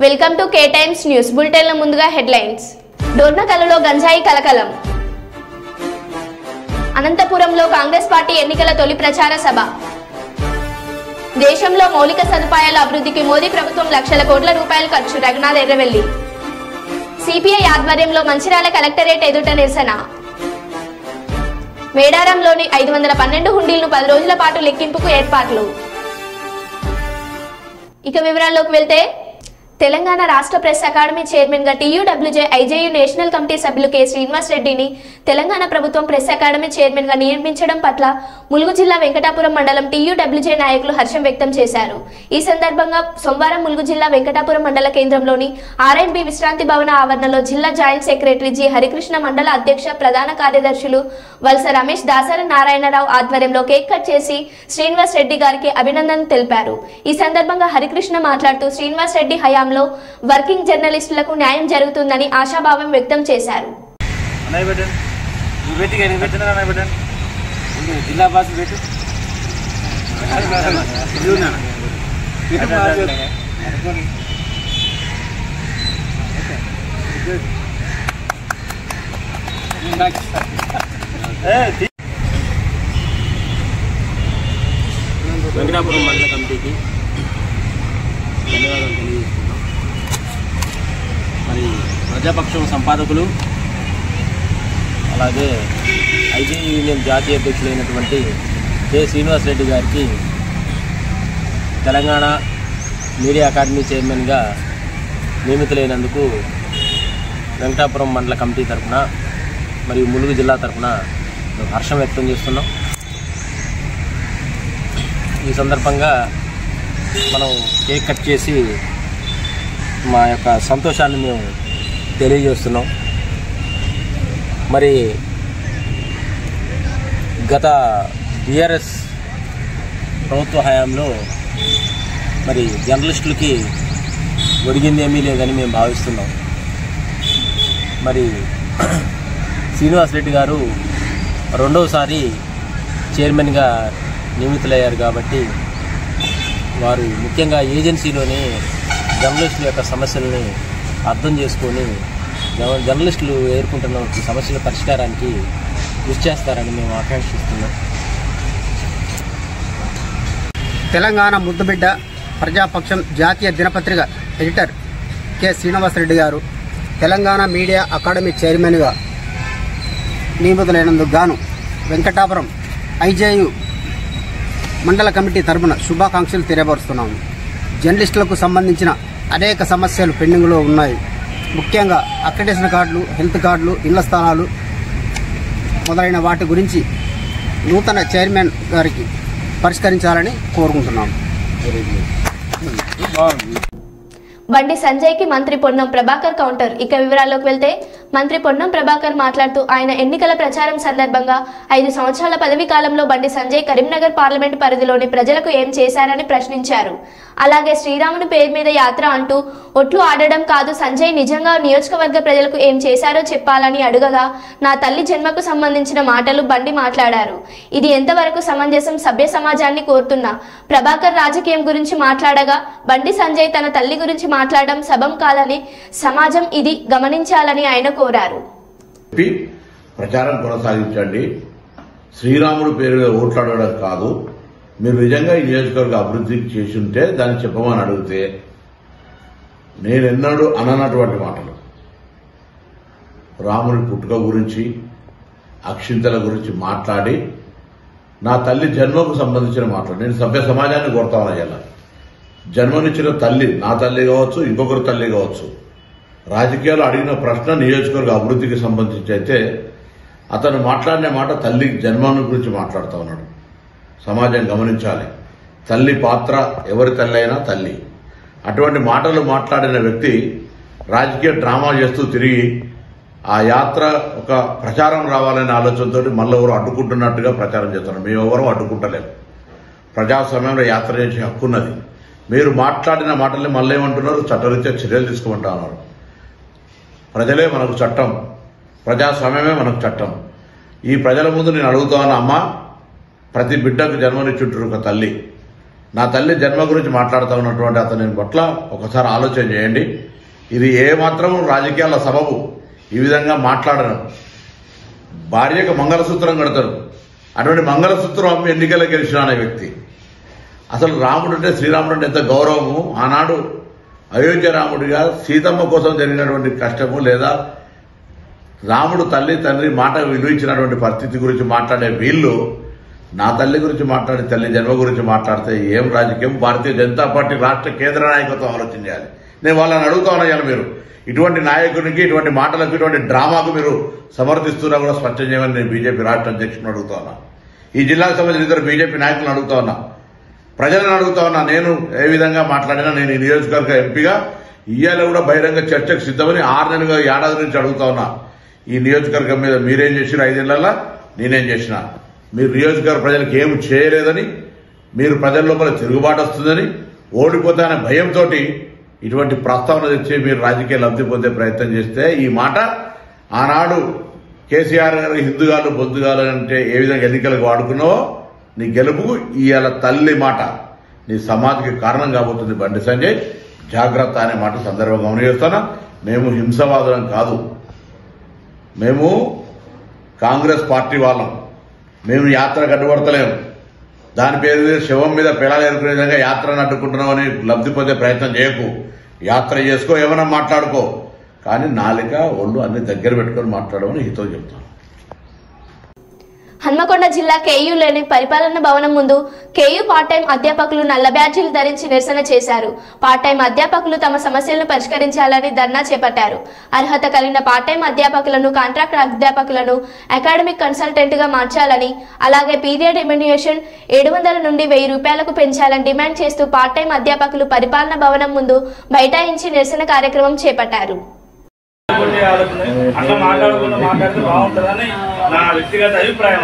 Welcome to K times news bulletin. ముందుగా headlines. డోర్నకల్లో గంజాయి కలకలం. అనంతపురంలో కాంగ్రెస్ పార్టీ ఎన్నికల తొలి ప్రచార సభ. దేశంలో మౌలిక సదుపాయాల అభివృద్ధికి మోదీ ప్రభుత్వం లక్షల కోట్ల రూపాయలు ఖర్చు. రఘునాథ్ ఎర్రవెల్లి. సిపిఐ ఆధ్వర్యంలో మంచిర్యాల కలెక్టరేట్ ఎదుట నిరసన. మేడారంలోని 512 హుండీలను 10 రోజుల పాటు లెక్కింపుకు ఏర్పాట్లు. ఇక వివరాల్లోకి వెళ్తే, తెలంగాణ రాష్ట్ర ప్రెస్ అకాడమీ చైర్మన్ గా TUWJ IJU నేషనల్ కమిటీ సభ్యులు కె. శ్రీనివాస్ రెడ్డిని తెలంగాణ ప్రభుత్వం ప్రెస్ అకాడమీ చైర్మన్ గా నియమించడం పట్ల ములుగు జిల్లా వెంకటాపురం మండలం TUWJ నాయకులు హర్షం వ్యక్తం చేశారు. ఈ సందర్భంగా సోమవారం ములుగు జిల్లా వెంకటాపురం మండల కేంద్రంలోని R&B విశ్రాంతి భవన ఆవరణలో జిల్లా జాయింట్ సెక్రటరీ జి. హరికృష్ణ, మండల అధ్యక్ష ప్రధాన కార్యదర్శులు వలస రమేష్, దాసరి నారాయణరావు ఆధ్వర్యంలో కేక్ కట్ చేసి శ్రీనివాస్ రెడ్డి గారికి అభినందనలు తెలిపారు. ఈ సందర్భంగా హరికృష్ణ మాట్లాడుతూ శ్రీనివాస్ రెడ్డి హయాంలో వర్కింగ్ జర్నలిస్టులకు న్యాయం జరుగుతుందని ఆశాభావం వ్యక్తం చేశారు. వెంకటాపురం మండల కమిటీకి ధన్యవాదాలు తెలియజేస్తున్నాం. మరి ప్రజాపక్షం సంపాదకులు అలాగే IJU యూనియన్ జాతీయ అధ్యక్షులైనటువంటి కె. శ్రీనివాస్ రెడ్డి గారికి తెలంగాణ మీడియా అకాడమీ చైర్మన్గా నియమితులైనందుకు వెంకటాపురం మండల కమిటీ తరఫున మరియు ములుగు జిల్లా తరఫున హర్షం వ్యక్తం చేస్తున్నాం. ఈ సందర్భంగా మనం కేక్ కట్ చేసి మా యొక్క సంతోషాన్ని మేము తెలియజేస్తున్నాం. మరి గత BRS ప్రభుత్వ హయాంలో మరి జర్నలిస్టులకి ఒరిగింది ఏమీ లేదని మేము భావిస్తున్నాం. మరి శ్రీనివాస్ రెడ్డి గారు రెండవసారి చైర్మన్గా నియమితులయ్యారు కాబట్టి వారు ముఖ్యంగా ఏజెన్సీలోని జర్నలిస్టుల యొక్క సమస్యలని అర్థం చేసుకొని జర్నలిస్టులు ఎదుర్కొంటున్న సమస్యల పరిష్కారానికి కృషి చేస్తారని మేము ఆకాంక్షిస్తున్నాం. తెలంగాణ ముద్దుబిడ్డ ప్రజాపక్షం జాతీయ దినపత్రిక ఎడిటర్ కె. శ్రీనివాస్ రెడ్డి గారు తెలంగాణ మీడియా అకాడమీ చైర్మన్గా నియమితులైనందుకు గాను వెంకటాపురం IJU మండల కమిటీ తరపున శుభాకాంక్షలు తెలియపరుస్తున్నాము. జర్నలిస్టులకు సంబంధించిన అనేక సమస్యలు పెండింగ్లో ఉన్నాయి. ముఖ్యంగా అక్రిడేషన్ కార్డులు, హెల్త్ కార్డులు, ఇళ్ల స్థలాలు మొదలైన వాటి గురించి నూతన చైర్మన్ గారికి పరిష్కరించాలని కోరుకుంటున్నాము. బండి సంజయ్కి మంత్రి పొన్నం ప్రభాకర్ కౌంటర్. ఇక వివరాల్లోకి వెళ్తే, మంత్రి పొన్నం ప్రభాకర్ మాట్లాడుతూ ఆయన ఎన్నికల ప్రచారం సందర్భంగా 5 సంవత్సరాల పదవీ కాలంలో బండి సంజయ్ కరీంనగర్ పార్లమెంటు పరిధిలోని ప్రజలకు ఏం చేశారని ప్రశ్నించారు. అలాగే శ్రీరాముని పేరు మీద యాత్ర అంటూ ఒట్లు ఆడడం కాదు, సంజయ్ నిజంగా నియోజకవర్గ ప్రజలకు ఏం చేశారో చెప్పాలని అడుగగా నా తల్లి జన్మకు సంబంధించిన మాటలు బండి మాట్లాడారు. ఇది ఎంతవరకు సమంజసం? సభ్య సమాజాన్ని కోరుతున్నా. ప్రభాకర్ రాజకీయం గురించి మాట్లాడగా బండి సంజయ్ తన తల్లి గురించి మాట్లాడడం సబం కాదని సమాజం ఇది గమనించాలని ఆయన కోరారు. ప్రచారం కొనసాగించండి. శ్రీరాముడు పేరు మీద ఓట్లాడడం కాదు, మీరు నిజంగా ఈ నియోజకవర్గ అభివృద్ధి చేసి ఉంటే దాన్ని చెప్పమని అడిగితే నేనెన్నడూ అననటువంటి మాటలు, రాముడి పుట్టుక గురించి, అక్షింతల గురించి మాట్లాడి నా తల్లి జన్మకు సంబంధించిన మాటలు నేను సభ్య సమాజాన్ని కోరుతామని అయ్యాల. జన్మనిచ్చిన తల్లి, నా తల్లి కావచ్చు, ఇంకొకరు తల్లి కావచ్చు, రాజకీయాలు అడిగిన ప్రశ్న నియోజకవర్గ అభివృద్ధికి సంబంధించి అయితే అతను మాట్లాడిన మాట తల్లి జన్మను గురించి మాట్లాడుతూ ఉన్నాడు. సమాజం గమనించాలి. తల్లి పాత్ర, ఎవరి తల్లి అయినా తల్లి. అటువంటి మాటలు మాట్లాడిన వ్యక్తి రాజకీయ డ్రామా చేస్తూ తిరిగి ఆ యాత్ర ఒక ప్రచారం రావాలనే ఆలోచనతో మళ్ళీ ఎవరు అడ్డుకుంటున్నట్టుగా ప్రచారం చేస్తున్నారు. మేమెవరూ అడ్డుకుంటలేము. ప్రజాస్వామ్యంలో యాత్ర చేసే హక్కున్నది. మీరు మాట్లాడిన మాటల్ని మళ్ళీ ఏమంటున్నారు? చట్టరీత్యా చర్యలు తీసుకుంటా ఉన్నారు. ప్రజలే మనకు చట్టం, ప్రజాస్వామ్యమే మనకు చట్టం. ఈ ప్రజల ముందు నేను అడుగుతా ఉన్నా, అమ్మా, ప్రతి బిడ్డకు జన్మనిచ్చుంటారు ఒక తల్లి. నా తల్లి జన్మ గురించి మాట్లాడుతూ ఉన్నటువంటి అతని పట్ల ఒకసారి ఆలోచన చేయండి. ఇది ఏ మాత్రం రాజకీయాల సబబు ఈ విధంగా మాట్లాడడం. భార్యకు మంగళసూత్రం కడతారు, అటువంటి మంగళసూత్రం అమ్మి ఎన్నికల్లో గెలిచిన అనే వ్యక్తి. అసలు రాముడు అంటే శ్రీరాముడు అంటే ఎంత గౌరవము. ఆనాడు అయోధ్య రాముడిగా సీతమ్మ కోసం జరిగినటువంటి కష్టము, లేదా రాముడు తల్లి తండ్రి మాట విలువించినటువంటి పరిస్థితి గురించి మాట్లాడే వీళ్ళు నా తల్లి గురించి మాట్లాడి తల్లి జన్మ గురించి మాట్లాడితే ఏం రాజకీయం? భారతీయ జనతా పార్టీ రాష్ట్ర కేంద్ర నాయకత్వం ఆలోచన చేయాలి. నేను వాళ్ళని అడుగుతా ఉన్నాను, మీరు ఇటువంటి నాయకునికి ఇటువంటి మాటలకు ఇటువంటి డ్రామాకు మీరు సమర్థిస్తున్నా కూడా స్పష్టం చేయమని నేను బీజేపీ రాష్ట్ర అధ్యక్షుని అడుగుతా ఉన్నా. ఈ జిల్లాకు సంబంధించిన ఇద్దరు బీజేపీ నాయకులను అడుగుతా ఉన్నా, ప్రజలను అడుగుతా ఉన్నా. నేను ఏ విధంగా మాట్లాడినా నేను ఈ నియోజకవర్గ ఎంపీగా ఇయ్యాల కూడా బహిరంగ చర్చకు సిద్ధమని 6 నెలలుగా ఏడాది నుంచి అడుగుతా ఉన్నా. ఈ నియోజకవర్గం మీద మీరేం చేసినా 5 ఏళ్లలో నేనేం చేసినా, మీరు నియోజకవర్గ ప్రజలకు ఏం చేయలేదని, మీరు ప్రజల లోపల తిరుగుబాటు వస్తుందని, ఓడిపోతానే భయంతో ఇటువంటి ప్రస్తావన తెచ్చి మీరు రాజకీయ లబ్ధి పొందే ప్రయత్నం చేస్తే, ఈ మాట ఆనాడు కేసీఆర్ గారు హిందుగాలు బొద్దుగాలు అంటే ఏ విధంగా ఎన్నికలకు వాడుకున్నావో నీ గెలుపు ఇవాళ తల్లి మాట నీ సమాధికి కారణం కాబోతుంది. బండి సంజయ్ జాగ్రత్త అనే మాట సందర్భంగా గమనిస్తున్నా. మేము హింసవాదులం కాదు, మేము కాంగ్రెస్ పార్టీ వాళ్ళం. మేము యాత్రకు అడ్డుపడతలేము. దాని పేరు మీద శవం మీద పిల్లలు ఎదుర్కొనే విధంగా యాత్రను అడ్డుకుంటున్నామని లబ్ధి పొందే ప్రయత్నం చేయకు. యాత్ర చేసుకో, ఏమైనా మాట్లాడుకో, కానీ నాలిక ఒళ్ళు అన్ని దగ్గర పెట్టుకొని మాట్లాడమని హితవు చెప్తాను. హన్మకొండ జిల్లా కేయూలోని పరిపాలన భవనం ముందు కేయూ పార్ట్ టైం అధ్యాపకులు నల్ల బ్యాడ్జీలు ధరించి నిరసన చేశారు. పార్ట్ టైం అధ్యాపకులు తమ సమస్యలను పరిష్కరించాలని ధర్నా చేపట్టారు. అర్హత కలిగిన పార్ట్ టైం అధ్యాపకులను కాంట్రాక్ట్ అధ్యాపకులను అకాడమిక్ కన్సల్టెంట్ గా మార్చాలని, అలాగే పీరియడ్ రెమ్యునరేషన్ 700 నుండి 1000 రూపాయలకు పెంచాలని డిమాండ్ చేస్తూ పార్ట్ టైం అధ్యాపకులు పరిపాలన భవనం ముందు బైఠాయించి నిరసన కార్యక్రమం చేపట్టారు. అట్లా మాట్లాడితే బాగుంటుందని నా వ్యక్తిగత అభిప్రాయం.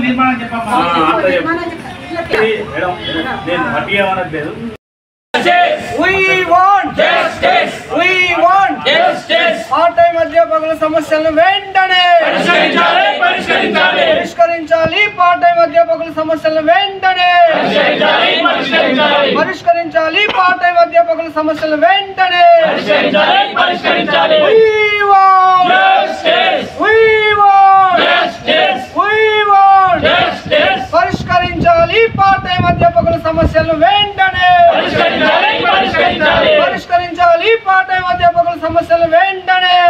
నిర్మాణం చెప్పమ్మా, నేను మట్టి ఏమనట్లేదు. పార్ట్-టైం అధ్యాపకుల సమస్యలను వెంటనే పరిష్కరించాలి. పార్ట్-టైం అధ్యాపకుల సమస్యలను వెంటనే పరిష్కరించాలి. పార్ట్-టైం అధ్యాపకుల సమస్యలను వెంటనే పరిష్కరించాలి. పార్ట్-టైం అధ్యాపకుల సమస్యలను వెంటనే పరిష్కరించాలి. పార్ట్-టైం అధ్యాపకుల సమస్యలను వెంటనే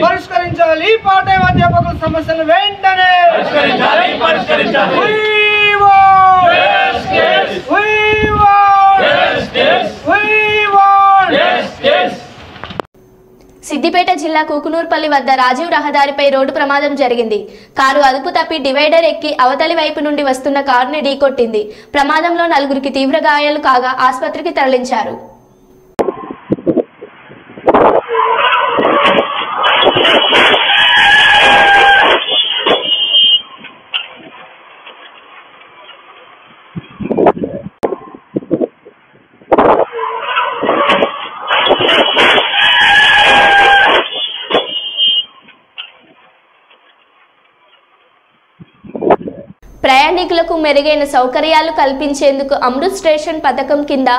పరిష్కరించాలి. పార్ట్-టైం అధ్యాపకుల సమస్యలను వెంటనే సిద్దిపేట జిల్లా కుకునూర్పల్లి వద్ద రాజీవ్ రహదారిపై రోడ్డు ప్రమాదం జరిగింది. కారు అదుపు తప్పి డివైడర్ ఎక్కి అవతలి వైపు నుండి వస్తున్న కారుని ఢీకొట్టింది. ప్రమాదంలో 4గురికి తీవ్ర గాయాలు కాగా ఆసుపత్రికి తరలించారు. ప్రయాణికులకు మెరుగైన సౌకర్యాలు కల్పించేందుకు అమృత్ స్టేషన్ పథకం కింద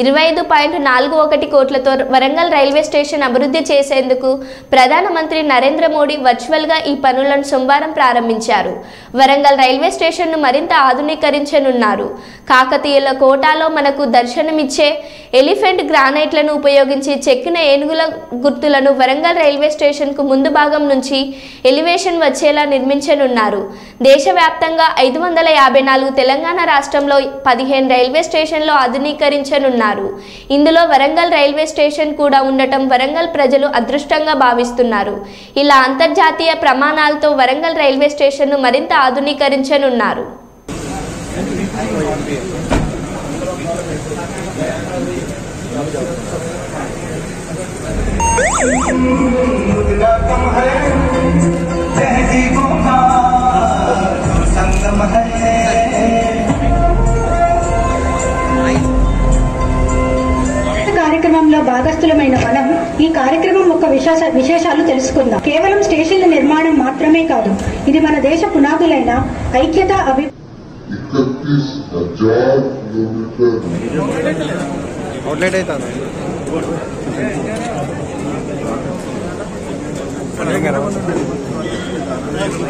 25.41 కోట్లతో వరంగల్ రైల్వే స్టేషన్ అభివృద్ధి చేసేందుకు ప్రధానమంత్రి నరేంద్ర మోడీ వర్చువల్గా ఈ పనులను సోమవారం ప్రారంభించారు. వరంగల్ రైల్వే స్టేషన్ను మరింత ఆధునీకరించనున్నారు. కాకతీయుల కోటాలో మనకు దర్శనమిచ్చే ఎలిఫెంట్ గ్రానైట్లను ఉపయోగించి చెక్కిన ఏనుగుల గుర్తులను వరంగల్ రైల్వే స్టేషన్కు ముందు భాగం నుంచి ఎలివేషన్ వచ్చేలా నిర్మించనున్నారు. దేశవ్యాప్తంగా 554 తెలంగాణ రాష్ట్రంలో 15 రైల్వే స్టేషన్లు ఆధునీకరించనున్నారు. ఇందులో వరంగల్ రైల్వే స్టేషన్ కూడా ఉండటం వరంగల్ ప్రజలు అదృష్టంగా భావిస్తున్నారు. ఇలా అంతర్జాతీయ ప్రమాణాలతో వరంగల్ రైల్వే స్టేషన్ను మరింత ఆధునీకరించనున్నారు. కార్యక్రమంలో భాగస్థులమైన మనం ఈ కార్యక్రమం యొక్క విశేషాలు తెలుసుకుందాం. కేవలం స్టేషన్ల నిర్మాణం మాత్రమే కాదు, ఇది మన దేశ పునాదులైన ఐక్యత 31,000 किलोमीटर అవుట్లెట్ అవుతుంది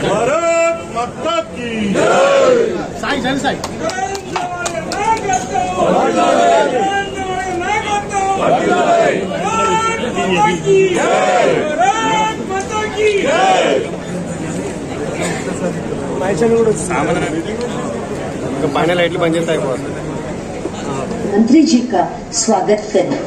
भारत माता की जय। సాయి జై సాయి పైన లైట్లు బంద్ చేస్తే అయిపోతుంది मंत्री जी का स्वागत करें।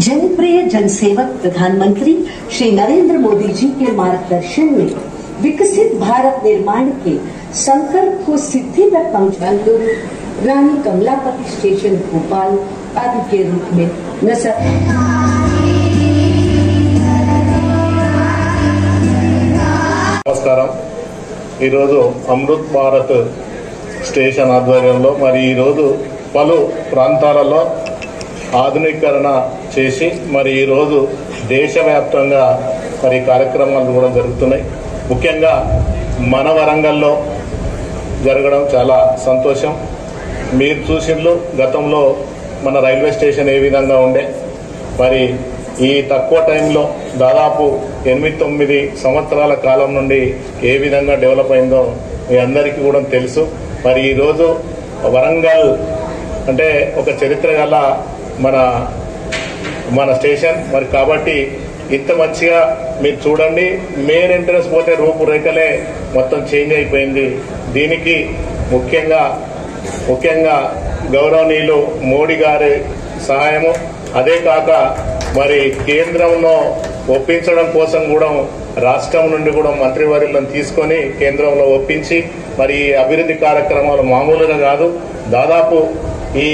जनप्रिय जनसेवक प्रधानमंत्री श्री नरेंद्र मोदी जी के मार्गदर्शन में विकसित भारत निर्माण के संकल्प को सिद्धि तक पहुंचाने रानी कमलापति स्टेशन भोपाल आदि के रूप में नजर నమస్కారం। ఈరోజు అమృత్ భారత్ స్టేషన్ ఆధ్వర్యంలో మరి ఈరోజు పలు ప్రాంతాలలో ఆధునీకరణ చేసి మరి ఈరోజు దేశవ్యాప్తంగా మరి కార్యక్రమాలు కూడా జరుగుతున్నాయి। ముఖ్యంగా మన వరంగల్లో జరగడం చాలా సంతోషం। మీరు చూసిండ్రు గతంలో మన రైల్వే స్టేషన్ ఏ విధంగా ఉండే, మరి ఈ తక్కువ టైంలో దాదాపు 8-9 సంవత్సరాల కాలం నుండి ఏ విధంగా డెవలప్ అయిందో మీ అందరికీ కూడా తెలుసు। మరి ఈరోజు వరంగల్ అంటే ఒక చరిత్ర గల మన స్టేషన్ మరి కాబట్టి ఇంత మంచిగా మీరు చూడండి। మెయిన్ ఎంట్రన్స్ పోతే రూపురేఖలే మొత్తం చేంజ్ అయిపోయింది। దీనికి ముఖ్యంగా గౌరవనీయులు మోడీ గారి సహాయము, అదే కాక మరి కేంద్రంలో ఒప్పించడం కోసం కూడా రాష్ట్రం నుండి కూడా మంత్రివర్యులను తీసుకొని కేంద్రంలో ఒప్పించి మరి ఈ అభివృద్ధి కార్యక్రమాలు మామూలుగా కాదు। దాదాపు ఈ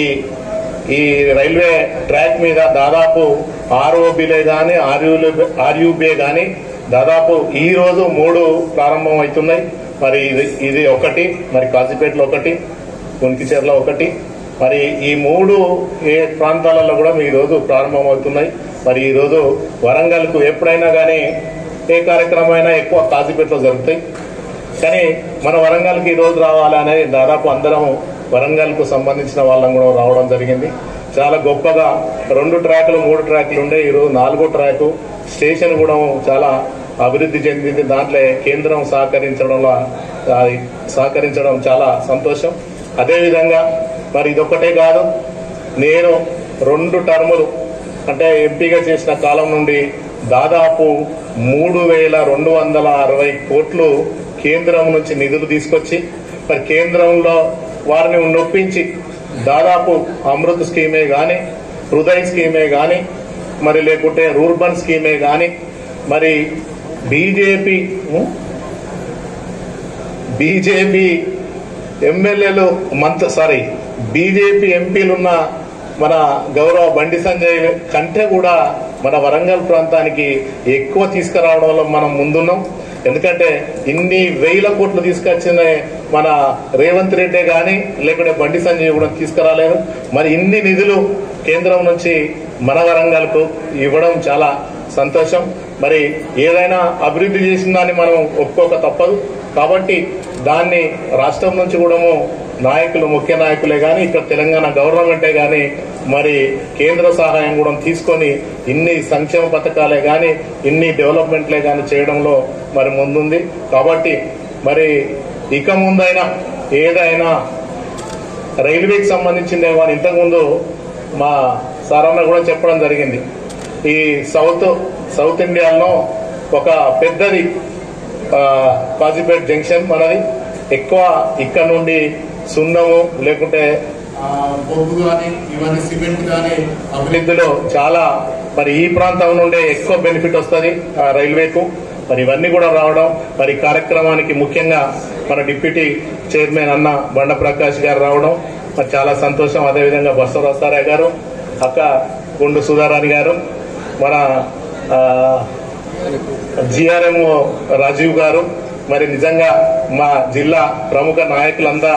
రైల్వే ట్రాక్ మీద దాదాపు ఆర్ఓబీలే కానీ ఆర్యూబీ కానీ దాదాపు ఈ రోజు 3 ప్రారంభం అవుతున్నాయి। మరి ఇది ఒకటి, మరి కాజీపేటలో ఒకటి, కొనికిచెర్ల ఒకటి, మరి ఈ 3 ఏ ప్రాంతాలలో కూడా ఈ రోజు ప్రారంభం అవుతున్నాయి। మరి ఈ రోజు వరంగల్కు ఎప్పుడైనా కానీ ఏ కార్యక్రమం అయినా ఎక్కువ కాజీపేటలో జరుగుతాయి, కానీ మన వరంగల్కి ఈ రోజు రావాలనే దాదాపు అందరం వరంగల్కు సంబంధించిన వాళ్ళం కూడా రావడం జరిగింది। చాలా గొప్పగా 2 ట్రాకులు 3 ట్రాకులు ఉండే ఈరోజు 4వ ట్రాకు స్టేషన్ కూడా చాలా అభివృద్ధి చెందింది। దాంట్లో కేంద్రం సహకరించడం చాలా సంతోషం। అదేవిధంగా మరి ఇదొక్కటే కాదు, నేను 2 టర్ములు అంటే ఎంపీగా చేసిన కాలం నుండి దాదాపు 3,260 కోట్లు కేంద్రం నుంచి నిధులు తీసుకొచ్చి మరి కేంద్రంలో వారిని నొప్పించి దాదాపు అమృత్ స్కీమే కానీ, హృదయ్ స్కీమే కానీ, మరి లేకుంటే రూర్బన్ స్కీమే కానీ, మరి బీజేపీ ఎమ్మెల్యేలు బీజేపీ ఎంపీలున్న మన గౌరవ బండి సంజయ్ కంటే కూడా మన వరంగల్ ప్రాంతానికి ఎక్కువ తీసుకురావడంలో మనం ముందున్నాం। ఎందుకంటే ఇన్ని 1000 కోట్లు తీసుకొచ్చిన మన రేవంత్ రెడ్డి కానీ లేకుంటే బండి సంజయ్ కూడా తీసుకురాలేదు। మరి ఇన్ని నిధులు కేంద్రం నుంచి మన వరంగల్కు ఇవ్వడం చాలా సంతోషం। మరి ఏదైనా అభివృద్ధి చేసిన దాన్ని మనం ఒప్పుకోక తప్పదు కాబట్టి దాన్ని రాష్ట్రం నుంచి కూడా నాయకులు, ముఖ్య నాయకులే కానీ ఇక్కడ తెలంగాణ గవర్నమెంటే కానీ మరి కేంద్ర సహాయం కూడా తీసుకొని ఇన్ని సంక్షేమ పథకాలే కానీ ఇన్ని డెవలప్మెంట్లే కానీ చేయడంలో మరి ముందుంది। కాబట్టి మరి ఇక ముందైనా ఏదైనా రైల్వేకి సంబంధించిందే కానీ ఇంతకుముందు మా సారన్న కూడా చెప్పడం జరిగింది, ఈ సౌత్ ఇండియాలో ఒక పెద్దది కాజీపేట్ జంక్షన్ మనది, ఎక్కువ ఇక్కడ నుండి సున్నము లేకుంటే బొగ్గు కానీ ఇవన్నీ సిమెంట్ కానీ అభివృద్ధిలో చాలా మరి ఈ ప్రాంతం నుండే ఎక్కువ బెనిఫిట్ వస్తుంది రైల్వేకు। మరి ఇవన్నీ కూడా రావడం మరి కార్యక్రమానికి ముఖ్యంగా మన డిప్యూటీ చైర్మన్ అన్న బండ ప్రకాష్ గారు రావడం మరి చాలా సంతోషం। అదేవిధంగా బసవరాజారాయ్ గారు, అక్క గుండు సుధారాణి గారు, మన జిఆర్ఎం రాజీవ్ గారు, మరి నిజంగా మా జిల్లా ప్రముఖ నాయకులంతా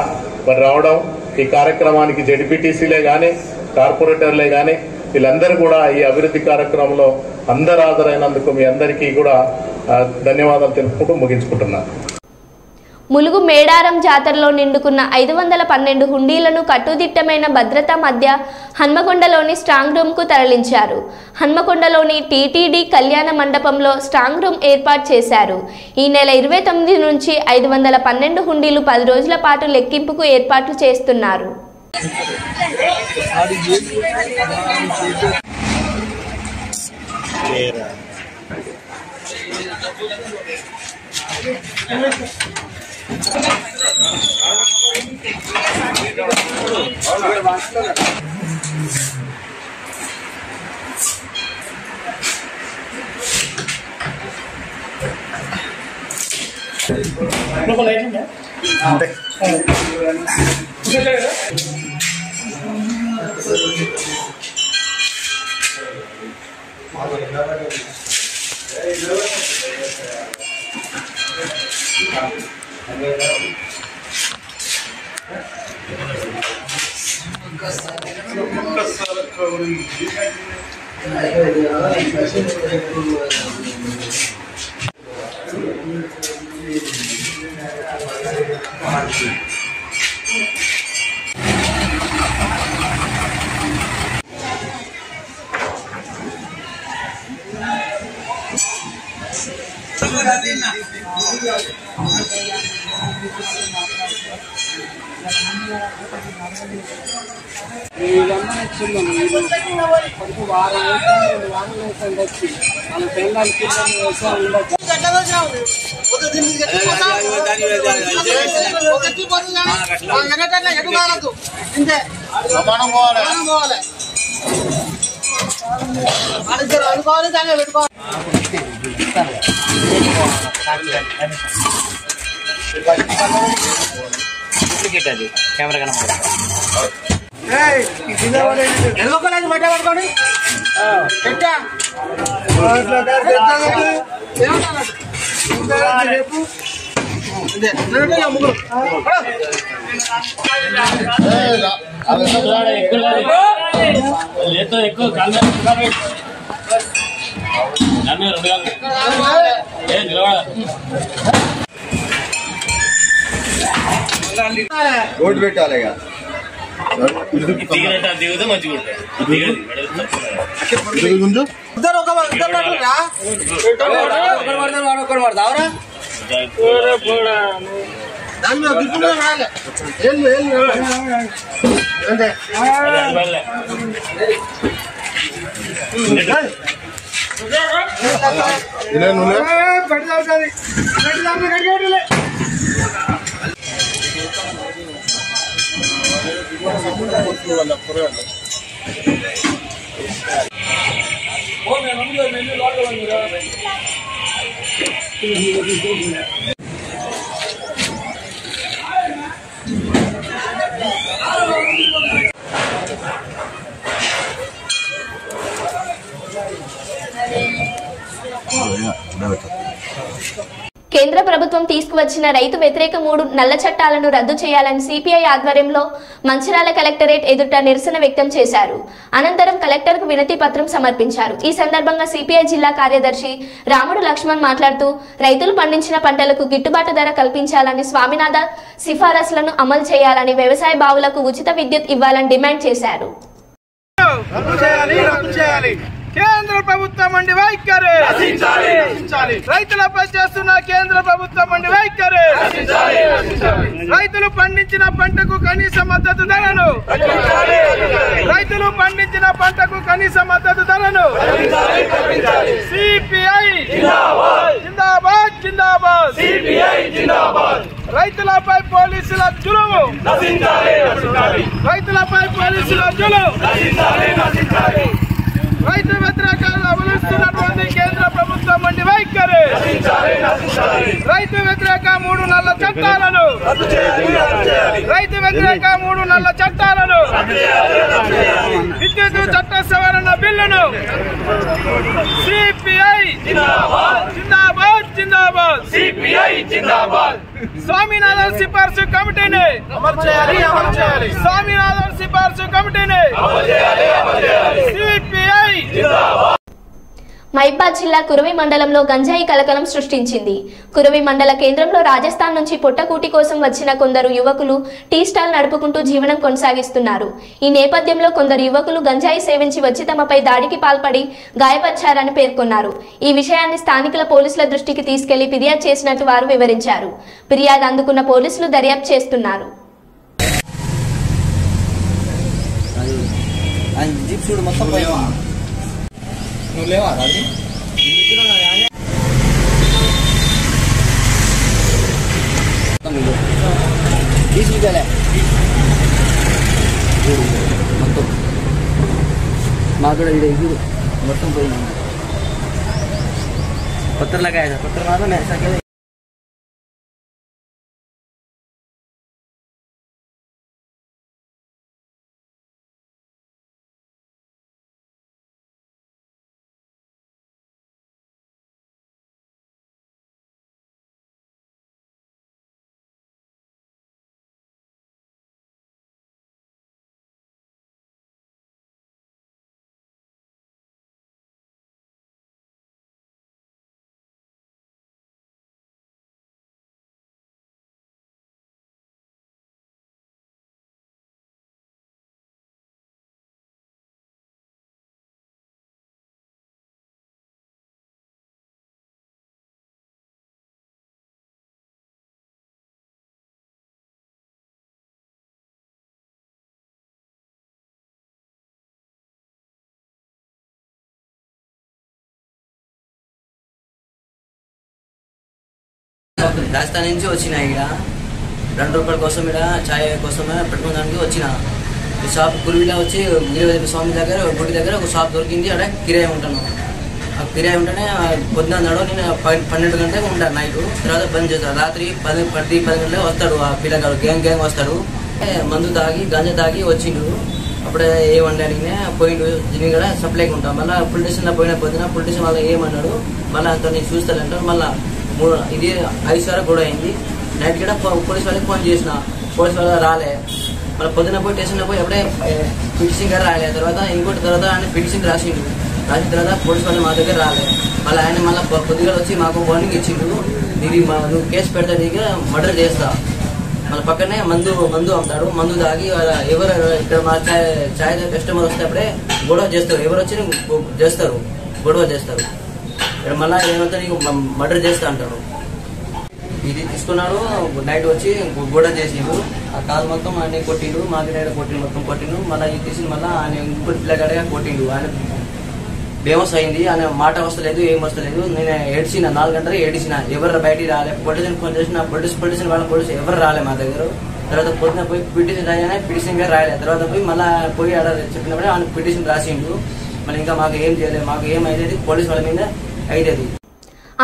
మరి రావడం ఈ కార్యక్రమానికి జెడ్పీటీసీలే కానీ కార్పొరేటర్లే కానీ వీళ్ళందరూ కూడా ఈ అభివృద్ధి కార్యక్రమంలో అందరూ హాజరైనందుకు మీ అందరికీ కూడా ధన్యవాదాలు తెలుపుకుంటూ ముగించుకుంటున్నాను. ములుగు మేడారం జాతరలో నిండుకున్న 512 హుండీలను కట్టుదిట్టమైన భద్రత మధ్య హన్మకొండలోని స్ట్రాంగ్ రూమ్కు తరలించారు. హన్మకొండలోని టీటీడీ కళ్యాణ మండపంలో స్ట్రాంగ్ రూమ్ ఏర్పాటు చేశారు. ఈ నెల 29 నుంచి 512 హుండీలు 10 రోజుల పాటు లెక్కింపుకు ఏర్పాట్లు చేస్తున్నారు. కెమెరా ఎక్కువ రోడ్డు పెట్టాలి దిగుతా మంచిగా కేంద్ర ప్రభుత్వం తీసుకువచ్చిన రైతు వ్యతిరేక 3 నల్ల చట్టాలను రద్దు చేయాలని సిపిఐ ఆధ్వర్యంలో మంచిర్యాల కలెక్టరేట్ ఎదుట నిరసన వ్యక్తం చేశారు. అనంతరం కలెక్టర్కు వినతి పత్రం సమర్పించారు. ఈ సందర్భంగా సిపిఐ జిల్లా కార్యదర్శి రాముడు లక్ష్మణ్ మాట్లాడుతూ రైతులు పండించిన పంటలకు గిట్టుబాటు ధర కల్పించాలని, స్వామినాథ సిఫారసులను అమలు చేయాలని, వ్యవసాయ బావులకు ఉచిత విద్యుత్ ఇవ్వాలని డిమాండ్ చేశారు. కేంద్ర ప్రభుత్వం మండి వైఖరి రైతులపై చేస్తున్న కేంద్ర ప్రభుత్వం మండి వైఖరి రైతులు పండించిన పంటకు కనీస మద్దతు ధరను సిపిఐ జిందాబాద్ జిందాబాద్ రైతులపై పోలీసుల జులుము రైతు వ్యతిరేకంగా అమలుస్తున్నటువంటి కేంద్ర ప్రభుత్వం మండి వైఖరి రైతు వ్యతిరేక 3 నల్ల చట్టాలను విద్యుత్ చట్ట సవరణ బిల్లును సిపిఐ జిందాబాద్ స్వామినాథన్ సిఫార్సు కమిటీని సిపిఐ మహిబాద్ జిల్లా కురవి మండలంలో గంజాయి కలకలం సృష్టించింది. కురవి మండల కేంద్రంలో రాజస్థాన్ నుంచి పొట్టకూటి కోసం వచ్చిన కొందరు యువకులు టీ స్టాల్ నడుపుకుంటూ జీవనం కొనసాగిస్తున్నారు. ఈ నేపథ్యంలో కొందరు యువకులు గంజాయి సేవించి వచ్చి తమపై దాడికి పాల్పడి గాయపరిచారని పేర్కొన్నారు. ఈ విషయాన్ని స్థానికుల పోలీసుల దృష్టికి తీసుకెళ్లి ఫిర్యాదు చేసినట్టు వారు వివరించారు. ఫిర్యాదు అందుకున్న పోలీసులు దర్యాప్తు చేస్తున్నారు. మొత్తం పోయింది. పత్ర लगाया था, पत्थर मारा मैं ऐसा क्या రాజస్థాన్ నుంచి వచ్చిన ఇక్కడ 2 రూపాయల కోసం ఇక్కడ ఛాయ్ కోసం పెట్టుకోవడానికి వచ్చిన ఈ షాప్ గురివిలో వచ్చి గిరివదేవి స్వామి దగ్గర గుడి దగ్గర ఒక షాప్ దొరికింది. అక్కడ కిరాయి ఉంటాను. ఆ కిరాయి ఉంటేనే పొద్దున్న నేను 12 గంటలకు ఉంటాను నైట్. తర్వాత బంద్ చేస్తాను. రాత్రి 10 గంటలకు వస్తాడు ఆ పిల్లగాడు గ్యాంగ్ వస్తాడు. మందు తాగి గంజా తాగి వచ్చిండు. అప్పుడే ఏమండి అడిగినా పోయిండు. దీన్ని కూడా సప్లైకి ఉంటాం. మళ్ళీ పోలీస్ స్టేషన్లో పోయిన పొద్దున పోలీస్ స్టేషన్ వాళ్ళు ఏమన్నాడు, మళ్ళీ అంత నేను చూస్తానంటారు. మళ్ళీ ఇది 5 సార్లు గొడవ అయింది. నైట్ కూడా పోలీస్ వాళ్ళకి ఫోన్ చేసిన, పోలీస్ వాళ్ళు రాలే. మళ్ళీ పొద్దున పోయి స్టేషన్లో పోయి అప్పుడే పిటిషన్ గారు రాలే. తర్వాత తర్వాత ఆయన పిటిషన్ రాసిన తర్వాత పోలీస్ వాళ్ళు మా దగ్గర రాలే. మళ్ళీ ఆయన మళ్ళీ కొద్దిగా వచ్చి మాకు వార్నింగ్ ఇచ్చిండు, ఇది నువ్వు కేసు పెడతా నీకు మర్డర్ చేస్తా. మళ్ళీ పక్కనే మందు అమ్ముతాడు. మందు తాగి ఎవరు ఇక్కడ మా ఛాయ్ కస్టమర్ వస్తే అప్పుడే గొడవ చేస్తారు. ఎవరు వచ్చి చేస్తారు, గొడవ చేస్తారు. ఇక్కడ మళ్ళీ ఏమంతా నీకు మర్డర్ చేస్తా అంటాడు. ఇది తీసుకున్నాడు. నైట్ వచ్చి గొడవ చేసిండు. ఆ కాలు మొత్తం ఆయన కొట్టిండు, మాగినాడు కొట్టిండు, మొత్తం కొట్టిండు. మళ్ళీ ఇది తీసి మళ్ళీ ఆయన ఇంకోటి పిల్లగాడిగా కొట్టిండు. ఆయన ఫేమస్ అయింది. ఆయన మాట వస్తలేదు, ఏం వస్తలేదు. నేను ఏడ్చిన 4 గంటలు ఏడిచిన. ఎవరు బయటికి రాలే. పొలిటీషియన్ ఫోన్ చేసిన పొలిటీషియన్ వాళ్ళ పోలీసు ఎవరు రాలే మా దగ్గర. తర్వాత పొద్దున పోయి పిటిషన్ రాయనే పిటిషన్ గారు రాయలే. తర్వాత పోయి ఆడ చెప్పినప్పుడే ఆయన పిటిషన్ రాసిండు. మళ్ళీ ఇంకా మాకు ఏం చేయలేదు, మాకు ఏం అయ్యేది పోలీసు వాళ్ళ మీద అయ్యేది.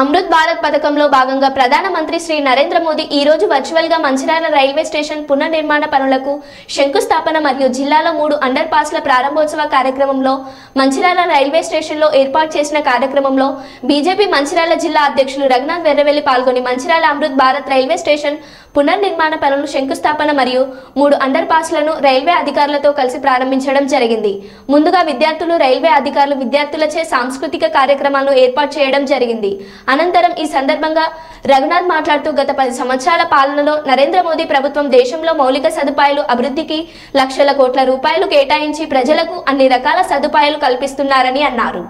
అమృత్ భారత్ పథకంలో భాగంగా ప్రధానమంత్రి శ్రీ నరేంద్ర మోదీ ఈ రోజు వర్చువల్ గా మంచిర్యాల రైల్వే స్టేషన్ పునర్నిర్మాణ పనులకు శంకుస్థాపన మరియు జిల్లాలో 3 అండర్ పాస్ల ప్రారంభోత్సవ కార్యక్రమంలో మంచిర్యాల రైల్వే స్టేషన్లో ఏర్పాటు చేసిన కార్యక్రమంలో బీజేపీ మంచిర్యాల జిల్లా అధ్యక్షులు రఘునాథ్ వెర్రవెల్లి పాల్గొని మంచిర్యాల అమృత్ భారత్ రైల్వే స్టేషన్ పునర్నిర్మాణ పనులు శంకుస్థాపన మరియు 3 అండర్ పాస్లను రైల్వే అధికారులతో కలిసి ప్రారంభించడం జరిగింది. ముందుగా విద్యార్థులు రైల్వే అధికారులు విద్యార్థులచే సాంస్కృతిక కార్యక్రమాలను ఏర్పాటు చేయడం జరిగింది. అనంతరం ఈ సందర్భంగా రఘునాథ్ మాట్లాడుతూ గత 10 సంవత్సరాల పాలనలో నరేంద్ర మోదీ ప్రభుత్వం దేశంలో మౌలిక సదుపాయాలు అభివృద్ధికి లక్షల కోట్ల రూపాయలు కేటాయించి ప్రజలకు అన్ని రకాల సదుపాయాలు కల్పిస్తున్నారని అన్నారు.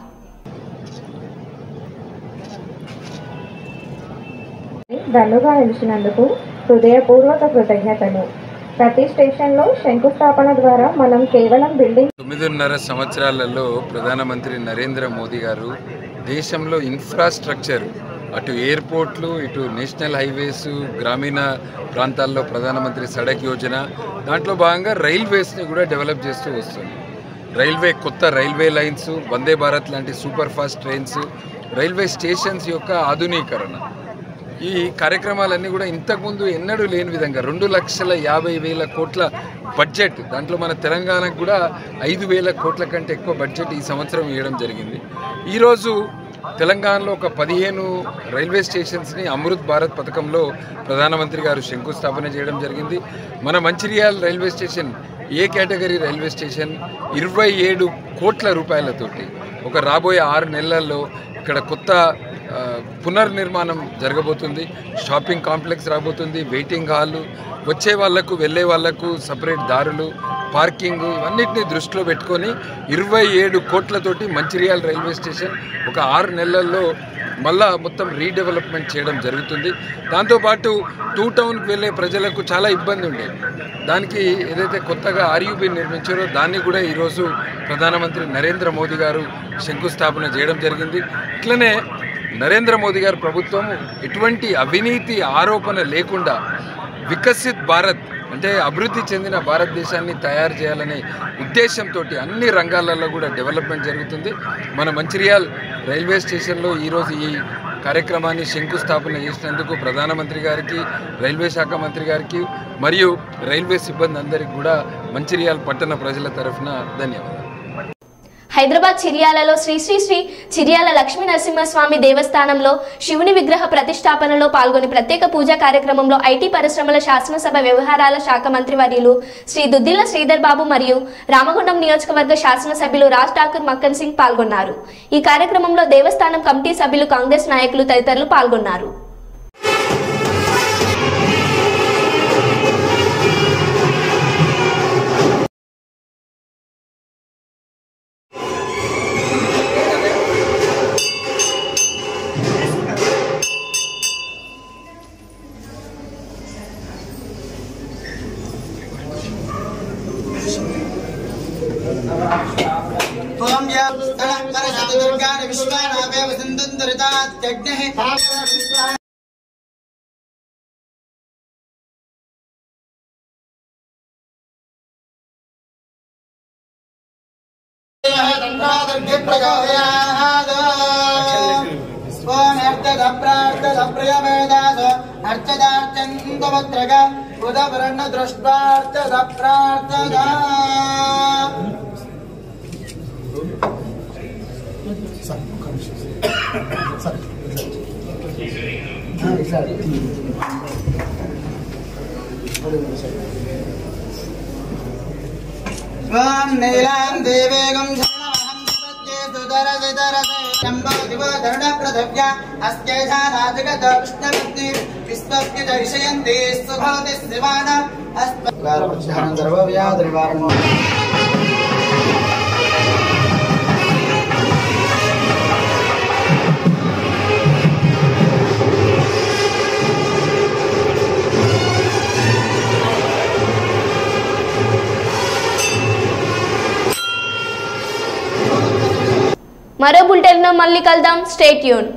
ధన్యగా నిలిచినందుకు హృదయపూర్వక కృతజ్ఞతలు. ప్రతి స్టేషన్లో శంకుస్థాపన ద్వారా మనం కేవలం బిల్డింగ్ 9.5 సంవత్సరాలలో ప్రధానమంత్రి నరేంద్ర మోదీ గారు దేశంలో ఇన్ఫ్రాస్ట్రక్చర్ అటు ఎయిర్పోర్ట్లు, ఇటు నేషనల్ హైవేస్, గ్రామీణ ప్రాంతాల్లో ప్రధానమంత్రి సడక్ యోజన, దాంట్లో భాగంగా రైల్వేస్ని కూడా డెవలప్ చేస్తూ వస్తుంది. కొత్త రైల్వే లైన్స్, వందే భారత్ లాంటి super fast trains, railway stations యొక్క ఆధునీకరణ, ఈ కార్యక్రమాలన్నీ కూడా ఇంతకుముందు ఎన్నడూ లేని విధంగా 2,50,000 కోట్ల బడ్జెట్, దాంట్లో మన తెలంగాణకు కూడా 5,000 కోట్ల కంటే ఎక్కువ బడ్జెట్ ఈ సంవత్సరం ఇవ్వడం జరిగింది. ఈరోజు తెలంగాణలో ఒక 15 రైల్వే స్టేషన్స్ని అమృత్ భారత్ పథకంలో ప్రధానమంత్రి గారు శంకుస్థాపన చేయడం జరిగింది. మన మంచిర్యాల రైల్వే స్టేషన్ ఏ కేటగిరీ రైల్వే స్టేషన్ 27 కోట్ల రూపాయలతోటి ఒక రాబోయే 6 నెలల్లో ఇక్కడ కొత్త పునర్నిర్మాణం జరగబోతుంది. షాపింగ్ కాంప్లెక్స్ రాబోతుంది, వెయిటింగ్ హాలు, వచ్చే వాళ్లకు వెళ్ళే వాళ్లకు సపరేట్ దారులు, పార్కింగ్, ఇవన్నిటిని దృష్టిలో పెట్టుకొని 27 కోట్లతోటి మంచిర్యాల రైల్వే స్టేషన్ ఒక 6 నెలల్లో మళ్ళా మొత్తం రీడెవలప్మెంట్ చేయడం జరుగుతుంది. దాంతోపాటు 2 టౌన్కి వెళ్ళే ప్రజలకు చాలా ఇబ్బంది ఉండేది. దానికి ఏదైతే కొత్తగా ఆర్యూబీ నిర్మించారో దాన్ని కూడా ఈరోజు ప్రధానమంత్రి నరేంద్ర మోదీ గారు శంకుస్థాపన చేయడం జరిగింది. ఇట్లనే నరేంద్ర మోదీ గారి ప్రభుత్వం ఎటువంటి అవినీతి ఆరోపణ లేకుండా వికసిత్ భారత్ అంటే అభివృద్ధి చెందిన భారతదేశాన్ని తయారు చేయాలనే ఉద్దేశంతో అన్ని రంగాలలో కూడా డెవలప్మెంట్ జరుగుతుంది. మన మంచిర్యాల్ రైల్వే స్టేషన్లో ఈరోజు ఈ కార్యక్రమాన్ని శంకుస్థాపన చేసినందుకు ప్రధానమంత్రి గారికి, రైల్వే శాఖ మంత్రి గారికి మరియు రైల్వే సిబ్బంది అందరికీ కూడా మంచిర్యాల్ పట్టణ ప్రజల తరఫున ధన్యవాదాలు. హైదరాబాద్ చిర్యాలలో శ్రీ శ్రీ శ్రీ చిర్యాల లక్ష్మీ నరసింహస్వామి దేవస్థానంలో శివుని విగ్రహ ప్రతిష్టాపనలో పాల్గొని ప్రత్యేక పూజా కార్యక్రమంలో ఐటీ పరిశ్రమల శాసనసభ వ్యవహారాల శాఖ మంత్రి వర్యులు శ్రీ దుద్దిల్ల శ్రీధర్ బాబు మరియు రామగుండం నియోజకవర్గ శాసనసభ్యులు రాజ్ ఠాకూర్ మక్కన్ సింగ్ పాల్గొన్నారు. ఈ కార్యక్రమంలో దేవస్థానం కమిటీ సభ్యులు, కాంగ్రెస్ నాయకులు తదితరులు పాల్గొన్నారు. నీలాం దేవేగం ధరుణప్రధవ్య అస్కేశానాజగత కృష్ణవద్ది విశ్వస్య దర్శయంతి సుభవతి శివాన అస్పదానం సర్వవ్యాధినివారణో మరో బులెటిన్లో మళ్ళీ కలుద్దాం. Stay tune.